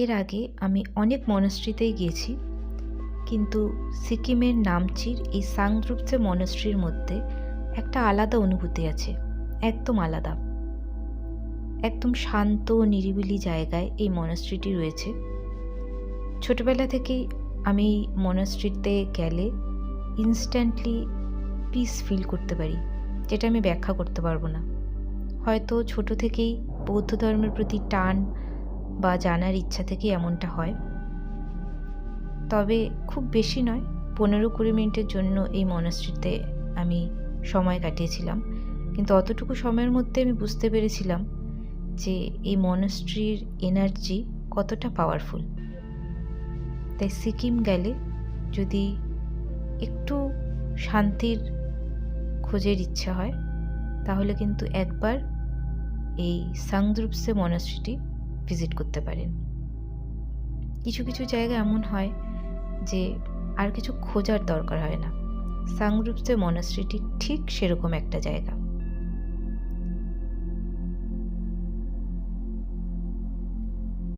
এর আগে আমি অনেক মনাস্ট্রিতেই গিয়েছি, কিন্তু সিকিমের নামচির এই সাংদ্রুপচে মনাস্ট্রির মধ্যে একটা আলাদা অনুভূতি আছে, একদম আলাদা। একদম শান্ত নিরিবিলি জায়গায় এই মনাস্ট্রিটি রয়েছে। ছোটবেলা থেকেই আমি এই মনাস্ট্রিতে গেলে ইনস্ট্যান্টলি পিস ফিল করতে পারি, যেটা আমি ব্যাখ্যা করতে পারবো না। হয়তো ছোট থেকেই বৌদ্ধ ধর্মের প্রতি টান বা জানার ইচ্ছা থেকেই এমনটা হয়। তবে খুব বেশি নয়, 15-20 মিনিটের জন্য এই মনাস্ট্রিতে আমি সময় কাটিয়েছিলাম, কিন্তু অতটুকু সময়ের মধ্যে আমি বুঝতে পেরেছিলাম যে এই মনাস্ট্রির এনার্জি কতটা পাওয়ারফুল। তাই সিকিম গেলে যদি একটু শান্তির খোঁজের ইচ্ছা হয়, তাহলে কিন্তু একবার এই সাংদ্রুপসে মনাস্ট্রিটি ভিজিট করতে পারেন। কিছু কিছু জায়গা এমন হয় যে আর কিছু খোঁজার দরকার হয় না। সাংদ্রুপসে মনাস্ট্রিটি ঠিক সেরকম একটা জায়গা।